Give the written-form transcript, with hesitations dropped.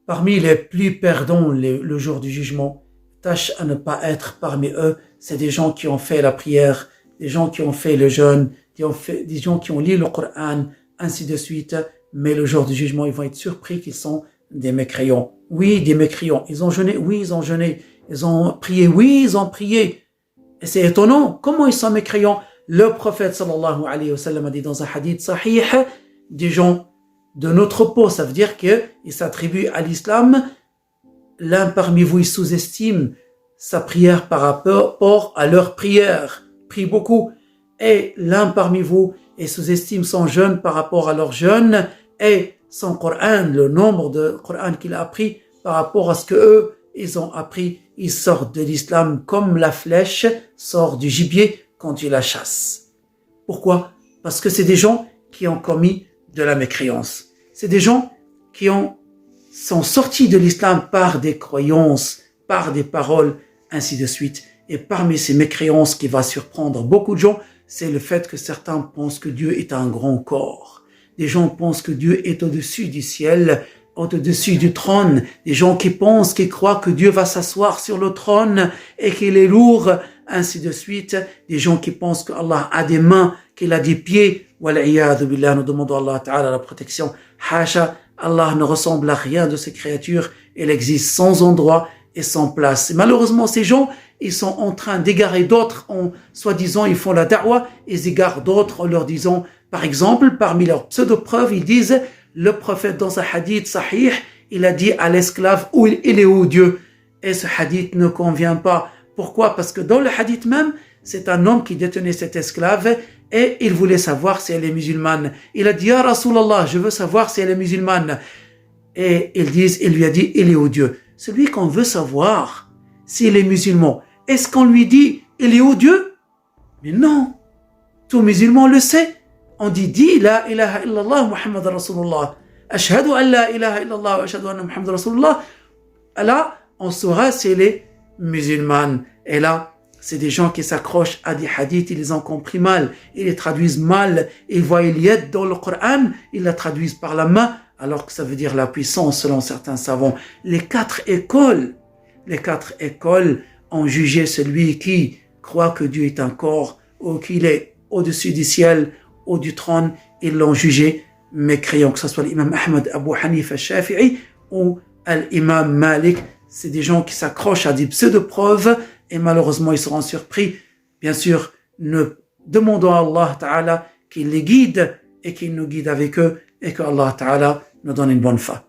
Parmi les plus perdants le jour du jugement, tâche à ne pas être parmi eux, c'est des gens qui ont fait la prière, des gens qui ont fait le jeûne, des gens qui ont lu le Coran, ainsi de suite, mais le jour du jugement, ils vont être surpris qu'ils sont des mécréants. Oui, des mécréants. Ils ont jeûné, oui, ils ont jeûné. Ils ont prié, oui, ils ont prié. Et c'est étonnant, comment ils sont mécréants? Le prophète sallallahu alayhi wa sallam a dit dans un hadith sahih, des gens de notre peau, ça veut dire qu'ils s'attribuent à l'islam. L'un parmi vous, il sous-estime sa prière par rapport à leur prière, prie beaucoup. Et l'un parmi vous, il sous-estime son jeûne par rapport à leur jeûne, et son Coran, le nombre de Coran qu'il a appris par rapport à ce que eux, ils ont appris. Ils sortent de l'islam comme la flèche sort du gibier quand il la chasse. Pourquoi? Parce que c'est des gens qui ont commis de la mécréance. C'est des gens qui sont sortis de l'islam par des croyances, par des paroles, ainsi de suite. Et parmi ces mécréances qui va surprendre beaucoup de gens, c'est le fait que certains pensent que Dieu est un grand corps. Des gens pensent que Dieu est au-dessus du ciel, au-dessus du trône. Des gens qui pensent, qui croient que Dieu va s'asseoir sur le trône et qu'il est lourd, ainsi de suite. Des gens qui pensent qu'Allah a des mains, qu'il a des pieds. Wal'iyadhu billah, nous demandons à Allah Ta'ala la protection. Hasha, Allah ne ressemble à rien de ces créatures. Il existe sans endroit et sans place. Et malheureusement, ces gens, ils sont en train d'égarer d'autres en soi-disant, ils font la da'wa, ils égarent d'autres en leur disant, par exemple, parmi leurs pseudo-preuves, ils disent, le prophète dans un hadith sahih, il a dit à l'esclave, il est où Dieu? Et ce hadith ne convient pas. Pourquoi? Parce que dans le hadith même, c'est un homme qui détenait cet esclave et il voulait savoir si elle est musulmane. Il a dit, Ya Rasulallah, je veux savoir si elle est musulmane. Et il lui a dit, il est où Dieu? Celui qu'on veut savoir s'il est musulman, est-ce qu'on lui dit, il est où Dieu? Mais non, tout musulman le sait. On dit la ilaha illallah Muhammad Rasulullah. Ashhadu an la ilaha illallah wa ashhadu anna Muhammad Rasulullah. Là, on saura si elle est musulmane. Et là, c'est des gens qui s'accrochent à des hadiths, ils les ont compris mal, ils les traduisent mal, ils voient Iliad dans le Coran, ils la traduisent par la main, alors que ça veut dire la puissance selon certains savants. Les quatre écoles ont jugé celui qui croit que Dieu est un corps ou qu'il est au-dessus du ciel ou du trône, ils l'ont jugé mécréant, que ce soit l'imam Ahmad, Abu Hanifa, Shafi'i ou l'imam Malik. C'est des gens qui s'accrochent à des pseudo-preuves et malheureusement ils seront surpris. Bien sûr, nous demandons à Allah Ta'ala qu'il les guide et qu'il nous guide avec eux et que Allah Ta'ala nous donne une bonne fin.